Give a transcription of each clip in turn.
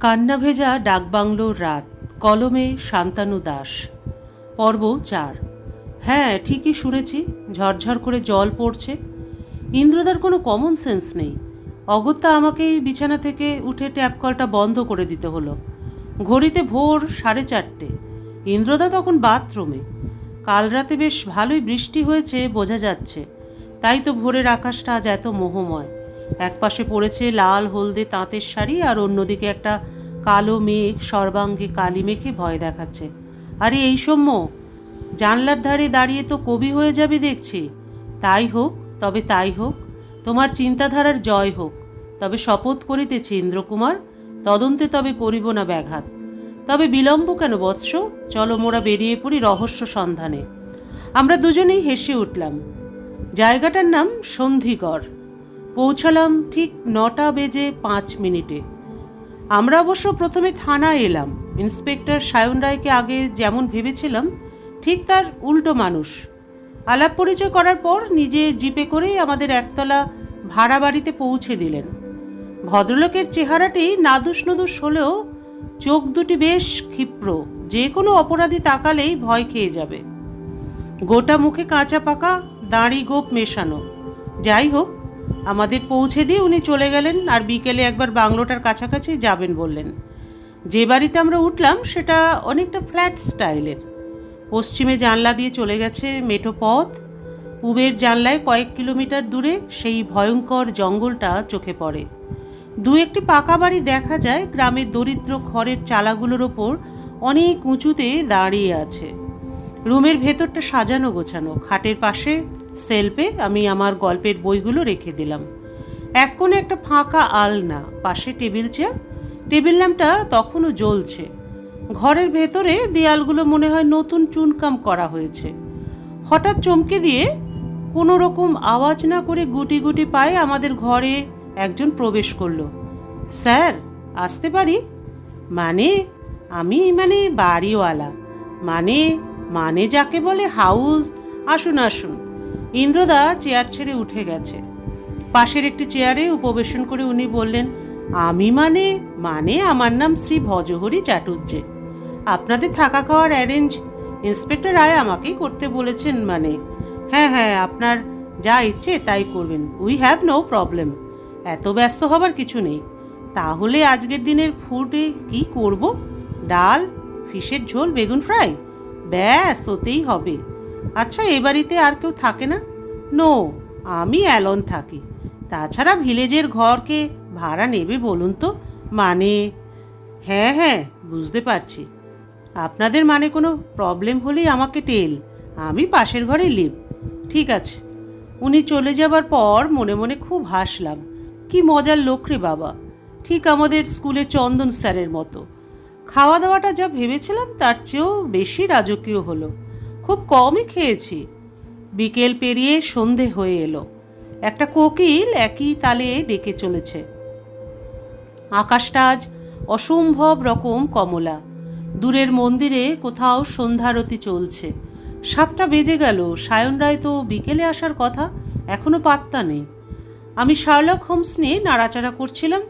কান্না ভেজা ডাকবাংলোর রাত, কলমে শান্তানু দাস। পর্ব ৪। হ্যাঁ, ঠিকই শুনেছি, ঝরঝর করে জল পড়ছে। ইন্দ্রদার কোনো কমন সেন্স নেই। অগত্যা আমাকেই বিছানা থেকে উঠে ট্যাপ কলটা বন্ধ করে দিতে হলো। ঘড়িতে ভোর 4:30। ইন্দ্রদা তখন বাথরুমে। কাল রাতে বেশ ভালোই বৃষ্টি হয়েছে বোঝা যাচ্ছে, তাই তো ভোরের আকাশটা আজ এত মোহময়। একপাশে পড়েছে লাল হলদে তাঁতের শাড়ি, আর অন্যদিকে একটা কালো মেঘ সর্বাঙ্গে কালি মেঘে ভয় দেখাচ্ছে। আরে এই সৌম্য, জানলার ধারে দাঁড়িয়ে তো কবি হয়ে যাবে দেখছি। তাই হোক, তবে তাই হোক, তোমার চিন্তাধারার জয় হোক। তবে শপথ করিতেছি ইন্দ্রকুমার, তদন্তে তবে করিব না ব্যাঘাত। তবে বিলম্ব কেন বৎস, চলো মোরা বেরিয়ে পড়ি রহস্য সন্ধানে। আমরা দুজনেই হেসে উঠলাম। জায়গাটার নাম সন্ধিগড়। পৌঁছালাম ঠিক 9:05। আমরা অবশ্য প্রথমে থানায় এলাম। ইন্সপেক্টর সায়ন রায়কে আগে যেমন ভেবেছিলাম ঠিক তার উল্টো মানুষ। আলাপ পরিচয় করার পর নিজে জিপে করেই আমাদের একতলা ভাড়া বাড়িতে পৌঁছে দিলেন। ভদ্রলোকের চেহারাটি নাদুস নদুস হলেও চোখ দুটি বেশ ক্ষিপ্র, যে কোনো অপরাধী তাকালেই ভয় খেয়ে যাবে। গোটা মুখে কাঁচা পাকা দাড়ি গোপ মেশানো। যাই হোক, আমাদের পৌঁছে দিয়ে উনি চলে গেলেন, আর বিকেলে একবার বাংলোটার কাছাকাছি যাবেন বললেন। যে বাড়িতে আমরা উঠলাম সেটা অনেকটা ফ্ল্যাট স্টাইলের। পশ্চিমে জানলা দিয়ে চলে গেছে মেঠো পথ। পূবের জানলায় কয়েক কিলোমিটার দূরে সেই ভয়ঙ্কর জঙ্গলটা চোখে পড়ে। দু একটি পাকা বাড়ি দেখা যায় গ্রামের দরিদ্র খড়ের চালাগুলোর ওপর অনেক উঁচুতে দাঁড়িয়ে আছে। রুমের ভেতরটা সাজানো গোছানো। খাটের পাশে সেলফে আমি আমার গল্পের বইগুলো রেখে দিলাম। এক কোণে একটা ফাঁকা আলনা, পাশে টেবিল চেয়ার। টেবিল ল্যাম্পটা তখনও জ্বলছে। ঘরের ভেতরে দেয়ালগুলো মনে হয় নতুন চুনকাম করা হয়েছে। হঠাৎ চমকে দিয়ে কোনো রকম আওয়াজ না করে গুটি গুটি পায়ে আমাদের ঘরে একজন প্রবেশ করলো। স্যার, আসতে পারি? আমি বাড়িওয়ালা। মানে যাকে বলে হাউস। আসুন আসুন। ইন্দ্রদা চেয়ার ছেড়ে উঠে গেছে। পাশের একটি চেয়ারে উপবেশন করে উনি বললেন, আমি আমার নাম শ্রী ভজহরি চাটুর্যে। আপনাদের থাকা খাওয়ার অ্যারেঞ্জ ইন্সপেক্টর রায় আমাকেই করতে বলেছেন। হ্যাঁ, আপনার যা ইচ্ছে তাই করবেন। We have no problem. এত ব্যস্ত হবার কিছু নেই। তাহলে আজকের দিনের ফুডে কি করব? ডাল, ফিশের ঝোল, বেগুন ফ্রাই, ব্যাস ওতেই হবে। আচ্ছা, এ বাড়িতে আর কেউ থাকে না? নো, আমি অ্যালন থাকি। তাছাড়া ভিলেজের ঘরকে ভাড়া নেবে বলুন তো? হ্যাঁ, বুঝতে পারছি। আপনাদের কোনো প্রবলেম হলেই আমাকে টেল, আমি পাশের ঘরে লিভ। ঠিক আছে। উনি চলে যাবার পর মনে মনে খুব হাসলাম। কি মজার লোক রে বাবা, ঠিক আমাদের স্কুলে চন্দন স্যারের মতো। খাওয়া দাওয়াটা যা ভেবেছিলাম তার চেয়েও বেশি রাজকীয় হলো। খুব কমই খেয়েছি। বিকেল পেরিয়ে সন্ধে হয়ে এলো। একটা কোকিল একই তালে ডেকে চলেছে। আকাশটা আজ অসম্ভব রকম কমলা। দূরের মন্দিরে কোথাও সন্ধ্যারতি চলছে। 7টা বেজে গেল। সায়ন রায় তো বিকেলে আসার কথা, এখনো পাত্তা নেই। আমি শার্লক হোমস নিয়ে নাড়াচাড়া করছিলাম।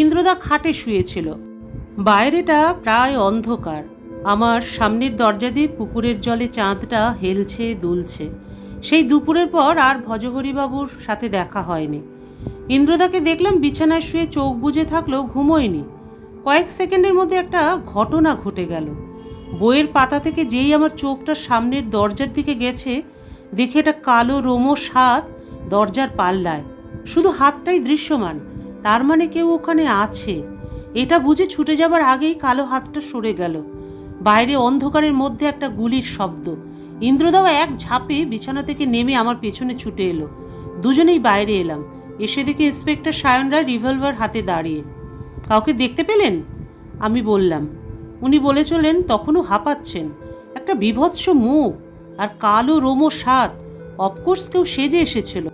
ইন্দ্রদা খাটে শুয়েছিল। বাইরেটা প্রায় অন্ধকার। আমার সামনের দরজা দিয়ে পুকুরের জলে চাঁদটা হেলছে দুলছে। সেই দুপুরের পর আর ভজহরিবাবুর সাথে দেখা হয়নি। ইন্দ্রদাকে দেখলাম বিছানায় শুয়ে চোখ বুজে থাকলেও ঘুমোয়নি। কয়েক সেকেন্ডের মধ্যে একটা ঘটনা ঘটে গেল। বইয়ের পাতা থেকে যেই আমার চোখটা সামনের দরজার দিকে গেছে, দেখে একটা কালো রোমশ হাত দরজার পাল্লায়। শুধু হাতটাই দৃশ্যমান, তার কেউ ওখানে আছে। এটা বুঝে ছুটে যাবার আগেই কালো হাতটা সরে গেল। বাইরে অন্ধকারের মধ্যে একটা গুলির শব্দ। ইন্দ্রদাও এক ঝাঁপে বিছানা থেকে নেমে আমার পেছনে ছুটে এলো। দুজনেই বাইরে এলাম। এসে দেখি ইন্সপেক্টর সায়ন রায় রিভলভার হাতে দাঁড়িয়ে। কাউকে দেখতে পেলেন? আমি বললাম। উনি বলে চলেন, তখনও হাঁপাচ্ছেন। একটা বিভৎস মুখ আর কালো রোমশ হাত। অফকোর্স কেউ সেজে এসেছিল।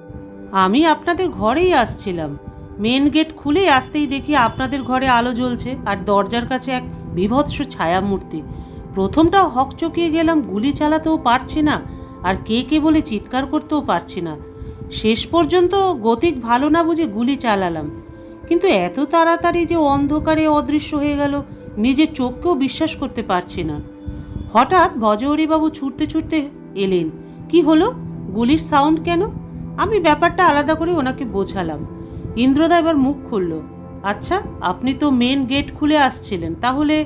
আমি আপনাদের ঘরেই আসছিলাম। মেন গেট খুলে আসতেই দেখি আপনাদের ঘরে আলো জ্বলছে, আর দরজার কাছে এক বিভৎস ছায়ামূর্তি। প্রথমটা হকচকিয়ে গেলাম, গুলি চালাতেও পারছি না, আর কে বলে চিৎকার করতেও পারছি না। শেষ পর্যন্ত গতিক ভালো না বুঝে গুলি চালালাম। কিন্তু এত তাড়াতাড়ি যে অন্ধকারে অদৃশ্য হয়ে গেল নিজের চোখকেও বিশ্বাস করতে পারছি না। হঠাৎ ভজহরিবাবু ছুটতে ছুটতে এলেন। কি হলো? গুলির সাউন্ড কেন? আমি ব্যাপারটা আলাদা করে ওনাকে বোঝালাম। ইন্দ্রদা এবার মুখ খুলল। আচ্ছা, আপনি তো মেন গেট খুলে আসছিলেন, তাহলে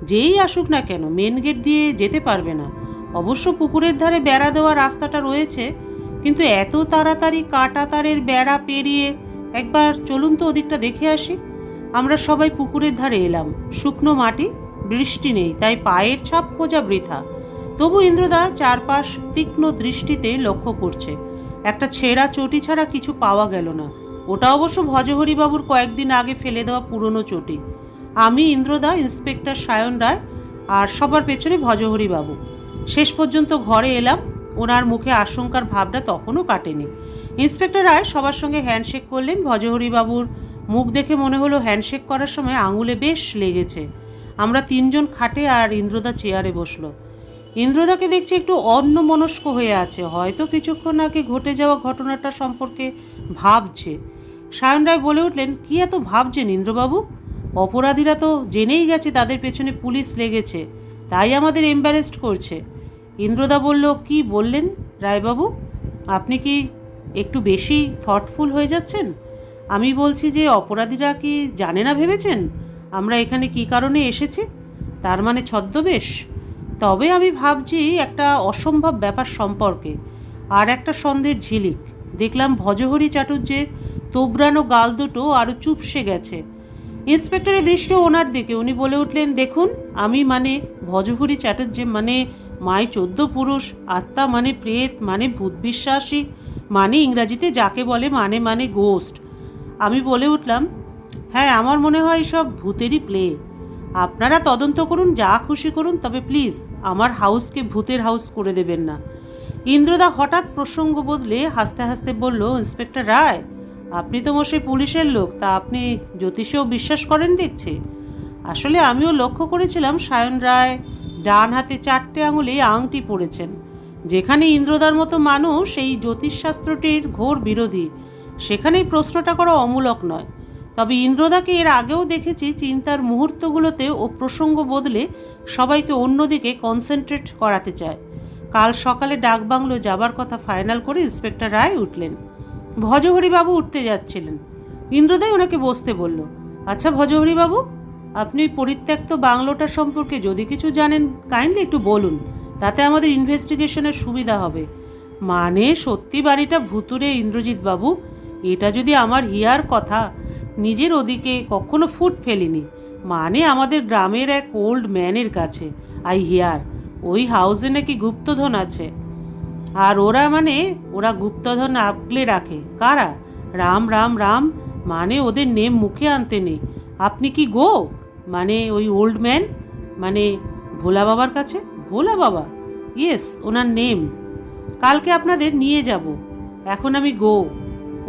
যেই আসুক না কেন মেন গেট দিয়ে যেতে পারবে না। অবশ্য পুকুরের ধারে বেড়া দেওয়া রাস্তাটা রয়েছে, কিন্তু এত তাড়াতাড়ি কাটা তারের বেড়া পেরিয়ে একবার চলুন তো ওদিকটা দেখে আসি। আমরা সবাই পুকুরের ধারে এলাম। শুকনো মাটি, বৃষ্টি নেই, তাই পায়ের ছাপ খোঁজা বৃথা। তবু ইন্দ্রদা চারপাশ তীক্ষ্ণ দৃষ্টিতে লক্ষ্য করছে। একটা ছেঁড়া চটি ছাড়া কিছু পাওয়া গেল না। ওটা অবশ্য ভজহরিবাবুর কয়েকদিন আগে ফেলে দেওয়া পুরনো চটি। আমি, ইন্দ্রদা, ইন্সপেক্টর সায়ন রায় আর সবার পেছনে ভজহরিবাবু। শেষ পর্যন্ত ঘরে এলাম। ওনার মুখে আশঙ্কার ভাবটা তখনও কাটেনি। ইন্সপেক্টর রায় সবার সঙ্গে হ্যান্ডশেক করলেন। ভজহরিবাবুর মুখ দেখে মনে হলো হ্যান্ডশেক করার সময় আঙুলে বেশ লেগেছে। আমরা তিনজন খাটে আর ইন্দ্রদা চেয়ারে বসলো। ইন্দ্রদাকে দেখছি একটু অন্যমনস্ক হয়ে আছে, হয়তো কিছুক্ষণ আগে ঘটে যাওয়া ঘটনাটা সম্পর্কে ভাবছে। সায়ন রায় বলে উঠলেন, কি এত ভাবছেন ইন্দ্রবাবু? অপরাধীরা তো জেনেই গেছে তাদের পেছনে পুলিশ লেগেছে, তাই আমাদের এম্বারেস্ট করছে। ইন্দ্রদা বলল, কি বললেন রায়বাবু? আপনি কি একটু বেশি থটফুল হয়ে যাচ্ছেন? আমি বলছি যে অপরাধীরা কি জানে না ভেবেছেন আমরা এখানে কি কারণে এসেছি? তার মানে ছদ্মবেশ? তবে আমি ভাবছি একটা অসম্ভব ব্যাপার সম্পর্কে। আর একটা সন্দেহের ঝিলিক। দেখলাম ভজহরি চাটুর্যের তোবড়ানো গাল দুটো আরও চুপসে গেছে। ইন্সপেক্টরের দৃষ্টি ওনার দিকে। উনি বলে উঠলেন, দেখুন, আমি মানে ভজহরি চ্যাটার্জি মানে মায় 14 পুরুষ, আত্মা মানে প্রেত, মানে ভূত বিশ্বাসী, মানে ইংরাজিতে যাকে বলে মানে গোস্ট। আমি বলে উঠলাম, হ্যাঁ, আমার মনে হয় সব ভূতেরই প্লে। আপনারা তদন্ত করুন, যা খুশি করুন, তবে প্লিজ আমার হাউসকে ভূতের হাউস করে দেবেন না। ইন্দ্রদা হঠাৎ প্রসঙ্গ বদলে হাসতে হাসতে বলল, ইন্সপেক্টর রায়, আপনি তো মশাই পুলিশের লোক, তা আপনি জ্যোতিষেও বিশ্বাস করেন দেখছি। আসলে আমিও লক্ষ্য করেছিলাম সায়ন রায় ডান হাতে 4টে আঙুলে আংটি পরেছেন। যেখানে ইন্দ্রদার মতো মানুষ এই জ্যোতিষশাস্ত্রটির ঘোর বিরোধী, সেখানেই প্রশ্নটা করা অমূলক নয়। তবে ইন্দ্রদাকে এর আগেও দেখেছি চিন্তার মুহূর্তগুলোতে ও প্রসঙ্গ বদলে সবাইকে অন্যদিকে কনসেন্ট্রেট করাতে চায়। কাল সকালে ডাকবাংলো যাবার কথা ফাইনাল করে ইন্সপেক্টর রায় উঠলেন। ভজহরিবাবু উঠতে যাচ্ছিলেন। ইন্দ্রদাই ওনাকে বসতে বলল। আচ্ছা ভজহরিবাবু, আপনি পরিত্যক্ত বাংলোটার সম্পর্কে যদি কিছু জানেন কাইন্ডলি একটু বলুন, তাতে আমাদের ইনভেস্টিগেশনের সুবিধা হবে। মানে সত্যি বাড়িটা ভুতুরে ইন্দ্রজিৎ বাবু, এটা যদি আমার হিয়ার কথা, নিজের ওদিকে কখনো ফুট ফেলিনি। মানে আমাদের গ্রামের এক ওল্ড ম্যানের কাছে আই হিয়ার ওই হাউসে নাকি গুপ্তধন আছে। আর ওরা গুপ্তধন আগলে রাখে। কারা? রাম রাম রাম, মানে ওদের নেম মুখে আনতে নেই। আপনি কি গো? মানে ওই ওল্ড ম্যান, মানে ভোলা বাবার কাছে। ভোলা বাবা? ইয়েস, ওনার নেম। কালকে আপনাদের নিয়ে যাব। এখন আমি গো।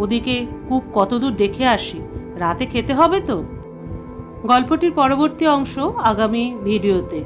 ওদিকে কুক কতদূর দেখে আসি, রাতে খেতে হবে তো। গল্পটির পরবর্তী অংশ আগামী ভিডিওতে।